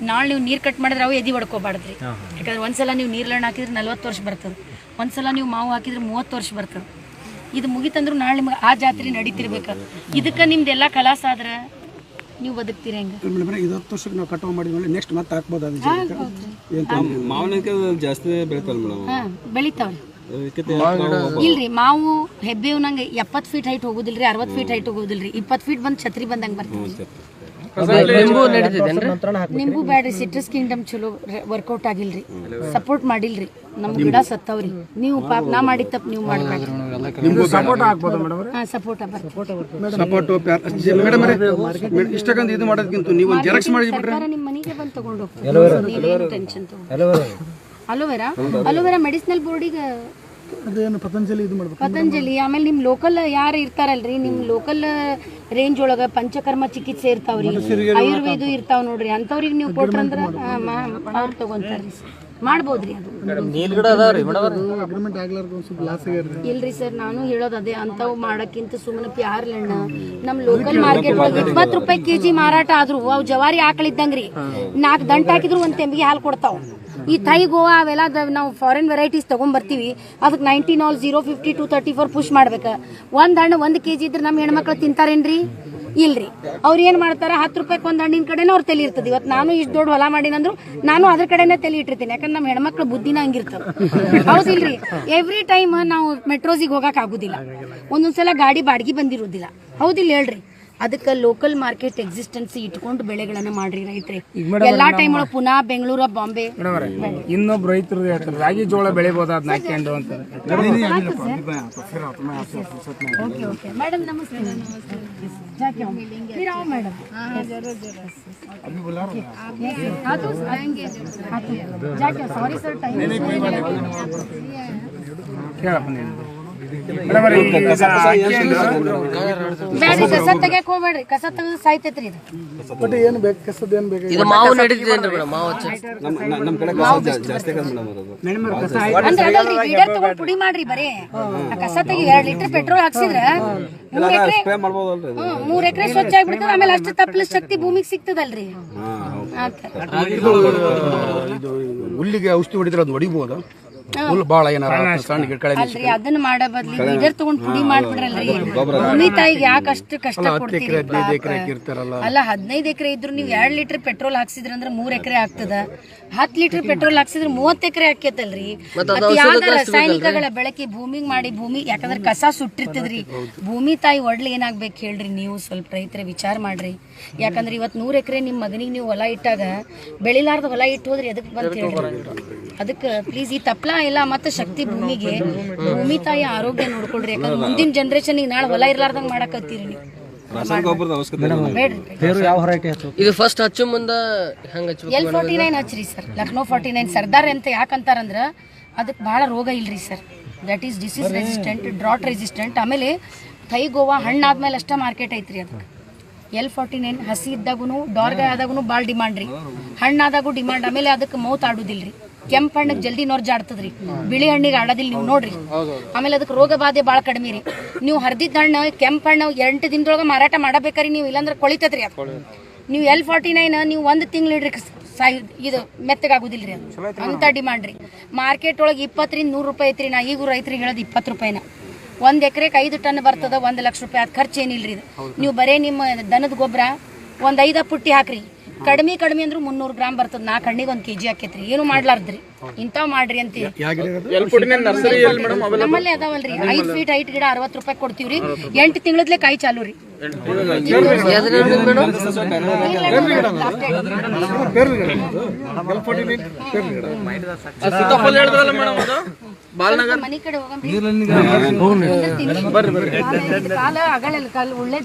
ನಾಳೆ ನೀವು ನೀರು ಕಟ್ ಮಾಡಿದ್ರೆ ಅವು ಎದಿ ಹೊಡ್ಕೋಬಾರ್ದ್ರಿ ಯಾಕಂದ್ರೆ ಒಂದ್ಸಲ ನೀವು ನೀರ್ಲಣ್ಣ ಹಾಕಿದ್ರೆ 40 ವರ್ಷ ಬರ್ತದೆ ಒಂದ್ಸಲ ನೀವು ಮಾವು ಹಾಕಿದ್ರೆ 30 ವರ್ಷ ಬರ್ತದೆ ಇದು ಮುಗಿತಂದ್ರು ನಾಳೆ ನಿಮ್ಗೆ ಆ ಜಾತ್ರೆ ನಡೀತಿರ್ಬೇಕು ಇದಕ್ಕೆ ನಿಮ್ದೆಲ್ಲ ಕಲಾಸ ಆದ್ರೆ ನೀವು ಬದುಕ್ತೀರಿ ಹೆಂಗೆ 20 ವರ್ಷಕ್ಕೆ ನಾವು ಕಟಾವು ಮಾಡಿದ್ಮೇಲೆ ನೆಕ್ಸ್ಟ್ ಮತ್ತೆ ಹಾಕ್ಬೋದು ಅದು ಮಾವಿನಕಾಯಿ ಜಾಸ್ತಿ ಬೆಳಿತಾವಲ್ಲ ಮೇಡಮ್ ಬೆಳಿತಾವ್ರಿ ಇಲ್ರಿ ಮಾವು ಹೆಬ್ಬೇವು ನಂಗೆ 70 ಫೀಟ್ ಹೈಟ್ ಹೋಗುದಿಲ್ರಿ 60 ಫೀಟ್ ಹೈಟ್ ಹೋಗುದಿಲ್ರಿ 20 ಫೀಟ್ ಬಂದು ಛತ್ರಿ ಬಂದಂಗೆ ಬರ್ತದೆ ನಿಂಬು ಬ್ಯಾಡ್ರಿ ಸಿಟ್ರಸ್ ಕಿಂಗ್ಡಮ್ ಚಲೋ ವರ್ಕೌಟ್ ಆಗಿಲ್ರಿ ಸಪೋರ್ಟ್ ಮಾಡಿಲ್ರಿ ನಮ್ ಗಿಡ ಸತ್ತವ್ರಿ ನೀವು ಪಾಪ ನಾ ಮಾಡಿದ ತಪ್ಪು ನೀವು ಮಾಡ್ಬೇಡ್ರಿ ಸಪೋರ್ಟ್ ಹಾಕ್ಬೋದು ಮೇಡಮ್ ಸಪೋರ್ಟ್ ಮೇಡಮ್ ಇಷ್ಟಕ್ಕಂತ ಇದು ಮಾಡೋದಕ್ಕಿಂತ ನೀವು ಜೆರಾಕ್ಸ್ ಮಾಡಿ ಸರ್ಕಾರ ನಿಮ್ಮ ಮನೆಗೆ ಬಂದು ತಗೊಂಡು ಹೋಗ್ತಾರೆ ನೀವೇನು ಟೆನ್ಷನ್ ತಗೊಂಡು ಅಲೋವೆರಾ ಮೆಡಿಸಿನಲ್ ಬೋರ್ಡಿಗೆ ಅದೇನು ಪತಂಜಲಿ ಇದು ಮಾಡ್ಬೇಕು ಪತಂಜಲಿ ಆಮೇಲೆ ನಿಮ್ ಲೋಕಲ್ ಯಾರು ಇರ್ತಾರಲ್ರಿ ನಿಮ್ ಲೋಕಲ್ ರೇಂಜ್ ಒಳಗ ಪಂಚಕರ್ಮ ಚಿಕಿತ್ಸೆ ಇರ್ತಾವ್ರಿ ಆಯುರ್ವೇದ ಇರ್ತಾವ್ ನೋಡ್ರಿ ಅಂತವ್ರಿಗೆ ನೀವು ಕೊಟ್ರಂದ್ರ ಅವ್ರು ತಗೊಂತಾರ್ರಿ ಮಾಡ್ಬೋದ್ರಿ ಅದು ಅಗ್ರಿಮೆಂಟ್ ಆಗ್ಲಾರ್ದು ಒಂದು ಸ್ವಲ್ಪ ಲಾಸ್ ಆಗ್ಯಾರ ಇಲ್ರಿ ಸರ್ ನಾನು ಹೇಳೋದು ಅದೇ ಅಂತಾವ್ ಮಾಡಕ್ಕಿಂತ ಸುಮ್ಮನೆ ಪ್ಯಾರ್ಲಣ್ಣ ನಮ್ ಲೋಕಲ್ ಮಾರ್ಕೆಟ್ ಒಳಗೆ 20 ರೂಪಾಯಿ ಕೆಜಿ ಮಾರಾಟ ಆದ್ರು ಅವು ಜವಾರಿ ಆಕಳಿದ್ದಂಗ್ರಿ 4 ದಂಟ ಹಾಕಿದ್ರು ಒಂದ್ ತೆಂಬಿಗೆ ಹಾಲು ಕೊಡ್ತಾವ್ ಈ ಥೈ ಗೋವಾ ಅವೆಲ್ಲ ನಾವು ಫಾರಿನ್ ವೆರೈಟೀಸ್ ತಗೊಂಡ್ಬರ್ತೀವಿ ಅದಕ್ಕೆ 19 ಆಲ್ 050 to 34 ಪುಷ್ ಮಾಡ್ಬೇಕು ಒಂದು ಹಣ್ಣು 1 kg ಇದ್ರೆ ನಮ್ಮ ಹೆಣ್ಮಕ್ಳು ತಿಂತಾರೇನ್ರಿ ಇಲ್ರಿ ಅವ್ರು ಏನು ಮಾಡ್ತಾರೆ 10 ರೂಪಾಯಿಗೆ ಒಂದು ಹಣ್ಣಿನ ಕಡೆನೇ ಅವ್ರು ತಲೆ ಇರ್ತದೆ ಇವತ್ತು ನಾನು ಇಷ್ಟು ದೊಡ್ಡ ಹೊಲ ಮಾಡಿನಂದ್ರು ನಾನು ಅದ್ರ ಕಡೆನೇ ತಲೆ ಇಟ್ಟಿರ್ತೀನಿ ಯಾಕಂದ್ರೆ ನಮ್ಮ ಹೆಣ್ಮಕ್ಳು ಬುದ್ಧಿನ ಹಂಗಿರ್ತದೆ ಹೌದಿಲ್ರಿ ಎವ್ರಿ ಟೈಮ್ ನಾವು ಮೆಟ್ರೋಸಿಗೆ ಹೋಗಕ್ಕೆ ಆಗುದಿಲ್ಲ ಒಂದೊಂದ್ಸಲ ಗಾಡಿ ಬಾಡಿಗೆ ಬಂದಿರೋದಿಲ್ಲ ಹೌದಿಲ್ಲ ಹೇಳ್ರಿ ಅದಕ್ಕೆ ಲೋಕಲ್ ಮಾರ್ಕೆಟ್ ಎಕ್ಸಿಸ್ಟೆನ್ಸಿ ಇಟ್ಕೊಂಡು ಬೆಳೆಗಳನ್ನ ಮಾಡ್ರಿ ರೈತರೆ ಎಲ್ಲಾ ಟೈಮ್ ಒಳಗೆ ಪುನಃ ಬೆಂಗಳೂರು ಬಾಂಬೆ ಇನ್ನೊಬ್ಬ ರೈತರು ಹೇಳ್ತಾರೆ ರಾಗಿ ಜೋಳ ಬೆಳಿಬಹುದು ಅದ್ ಹಾಕ್ಯಂಡು ಅಂತ ಮೇಡಮ್ ನಮಸ್ತೆ ಮೇಡಮ್ ಕೇಳಪ್ಪ ನೀನು ಬ್ಯಾಡ್ರಿ, ಕಸ ತೆಗಿಯಕ್ ಹೋಗ್ಬೇಡ್ರಿ, ಕಸ ತೆಗೆದು ಸಾಯ್ತೈತ್ರಿ ಇದು. ಇದು ಮಾವು ನಡೀತಿದೇನ್ರಿ ಮೇಡಮ್? ಮಾವು ನಮ್ಮ ಕಡೆ ಜಾಸ್ತಿ ಮೇಡಮ್ ಅಂದ್ರೆ ಅದಲ್ರಿ, ವೀಡರ್ ತಗೊಂಡ್ ಪುಡಿ ಮಾಡ್ರಿ ಬರೀ. ಆ ಕಸ ತೆಗಿ 2 ಲೀಟರ್ ಪೆಟ್ರೋಲ್ ಹಾಕ್ಸಿದ್ರ 3 ಎಕರೆ ಸ್ಪ್ರೇ ಮಾಡ್ಬೋದಲ್ರಿ 3 ಎಕರೆ ಸ್ವಚ್ಛ ಆಗ್ಬಿಡ್ತದ. ಆಮೇಲೆ ಅಷ್ಟು ತಪ್ಪಲ ಶಕ್ತಿ ಭೂಮಿಗೆ ಸಿಗ್ತದಲ್ರಿ. ಇದು ಹುಲ್ಲಿಗೆ ಔಷಧಿ ಹೊಡಿದ್ರೆ ಅದು ಹೊಡಿಬೋದು. ಹುಲ್ಲು ಭಾಳ ಏನಾರ ಸಣ್ಣ ಗಿಡಗಳ ಅಲ್ರಿ, ಅದನ್ನ ಮಾಡೋ ಬದ್ಲಿ ವೀಡರ್ ತಗೊಂಡ್ ಪುಡಿ ಮಾಡ್ಬಿಡ್ರಲ್ರಿ. ಭೂಮಿ ತಾಯಿಗೆ ಯಾಕೆ ಅಷ್ಟು ಕಷ್ಟ ಕೊಡ್ತೀರಿ? ಅಲ್ಲ, 15 ಎಕರೆ ಇದ್ರು ನೀವು 2 ಲೀಟರ್ ಪೆಟ್ರೋಲ್ ಹಾಕ್ಸಿದ್ರ ಅಂದ್ರೆ 3 ಎಕರೆ ಆಗ್ತದ. 10 ಲೀಟರ್ ಪೆಟ್ರೋಲ್ ಹಾಕ್ಸಿದ್ರೆ 30 ಎಕರೆ ಆಕೇತಲ್ರಿ. ಯಾವ್ದ ರಾಸಾಯನಿಕಗಳ ಬೆಳಕಿ ಭೂಮಿಗೆ ಮಾಡಿ ಯಾಕಂದ್ರೆ ಕಸ ಸುಟ್ಟಿರ್ತದ್ರಿ. ಭೂಮಿ ತಾಯಿ ಒಡ್ಲಿ ಏನಾಗ್ಬೇಕು ಹೇಳ್ರಿ? ನೀವು ಸ್ವಲ್ಪ ರೈತರ ವಿಚಾರ ಮಾಡ್ರಿ. ಯಾಕಂದ್ರೆ ಇವತ್ತು 100 ಎಕರೆ ನಿಮ್ಮ ಮಗನಿಗೆ ನೀವು ಹೊಲ ಇಟ್ಟಾಗ ಬೆಳಿಲಾರ್ದ ಹೊಲ ಇಟ್ಟು ಹೋದ್ರಿ ಅದಕ್ಕೆ ಬಂತ ಹೇಳ್ರಿ. ಅದಕ್ಕೆ ಪ್ಲೀಸ್ ಈ ತಪ್ಲ ಇಲ್ಲ ಮತ್ತೆ ಶಕ್ತಿ ಭೂಮಿಗೆ, ಭೂಮಿ ತಾಯಿ ಆರೋಗ್ಯ ನೋಡ್ಕೊಳ್ರಿ. ಯಾಕಂದ್ರೆ ಮುಂದಿನ ಜನರೇಷನ್ ನಾಳೆ ಹೊಲ ಇರ್ಲಾರ್ದಂಗ್ ಮಾಡಕತ್ತೀರಿ ನೀವು. ಇದು ಫಸ್ಟ್ ಹಚ್ಚು ಮುಂದ ಹೆಂಗ್ ಹಚ್ಚಬೇಕು? L49 ಹಚ್ಚ್ರಿ sir. ಲಕ್ನೋ 49 ಸರ್ದಾರ್ ಅಂತ ಯಾಕಂತಾರಂದ್ರ ಅದಕ್ಕೆ ಭಾಳ ರೋಗ ಇಲ್ರಿ sir. That is disease resistant, drought resistant. ಆಮೇಲೆ ಥೈ ಗೋವಾ ಹಣ್ಣಾದ್ಮೇಲೆ ಅಷ್ಟೇ ಮಾರ್ಕೆಟ್ ಐತ್ರಿ ಅದಕ್ಕೆ. L49 ಹಸಿ ಇದ್ದಾಗೂ ಡಾರ್ಗಾಯ್ ಆದಾಗೂ ಭಾಳ ಡಿಮಾಂಡ್ ರೀ, ಹಣ್ಣಾದಾಗೂ ಡಿಮಾಂಡ್. ಆಮೇಲೆ ಅದಕ್ಕೆ ಮೌತ್ ಆಡುದಿಲ್ರಿ. ಕೆಂಪು ಹಣ್ಣಿಗೆ ಜಲ್ದಿ ನೊರ್ಜ್ ಆಡ್ತದ್ರಿ, ಬಿಳಿ ಹಣ್ಣಿಗೆ ಆಡೋದಿಲ್ಲ. ನೀವು ನೋಡ್ರಿ. ಆಮೇಲೆ ಅದಕ್ಕೆ ರೋಗ ಬಾಧೆ ಭಾಳ ಕಡಿಮೆ ರೀ. ನೀವು ಹರಿದಿದ್ದ ಹಣ್ಣು ಕೆಂಪು ಹಣ್ಣು 8 ದಿನದೊಳಗೆ ಮಾರಾಟ ಮಾಡಬೇಕಾರಿ ನೀವು, ಇಲ್ಲಾಂದ್ರೆ ಕೊಳಿತದ್ರಿ ಅದು. ನೀವು L49 ನೀವು 1 ತಿಂಗಳು ಇಡ್ರಿ, ಇದು ಮೆತ್ತಗಾಗುದಿಲ್ರಿ. ಅದು ಅಂತ ಡಿಮಾಂಡ್ ರೀ. ಮಾರ್ಕೆಟ್ ಒಳಗೆ 20 ರಿಂದ 100 ರೂಪಾಯಿ ಐತ್ರಿ. ನಾ ಈಗೂ ರೈತರಿಗೆ ಹೇಳೋದು 20 ರೂಪಾಯಿನ. 1 ಎಕರೆಗೆ 5 ಟನ್ ಬರ್ತದ, 1 ಲಕ್ಷ ರೂಪಾಯಿ. ಅದು ಖರ್ಚು ಏನಿಲ್ರಿ. ಇದು ನೀವು ಬರೇ ನಿಮ್ಮ ದನದ ಗೊಬ್ಬರ ಒಂದು 5 ಪುಟ್ಟಿ ಹಾಕ್ರಿ. ಕಡಿಮೆ ಅಂದ್ರೂ 300 ಗ್ರಾಮ್ ಬರ್ತದ. 4 ಹಣ್ಣಿಗೆ 1 kg ಹಾಕೈತ್ರಿ. ಏನು ಮಾಡ್ಲಾರ್ದ್ರಿ, ಇಂಥವ್ ಮಾಡ್ರಿ ಅಂತೀವಿ. ನಮ್ಮಲ್ಲಿ ಅದಾವಲ್ರಿ 5 ಫೀಟ್ ಹೈಟ್ ಗಿಡ 60 ರೂಪಾಯಿ ಕೊಡ್ತೀವ್ರಿ. 8 ತಿಂಗಳದ್ಲೆ ಕಾಯಿ ಚಾಲು ರೀ. ಮನಿ ಕಡೆ ಹೋಗಂಬ್ರಿ. ಕಾಲ ಅಗಳ ಕಾಲ ಒಳ್ಳೆ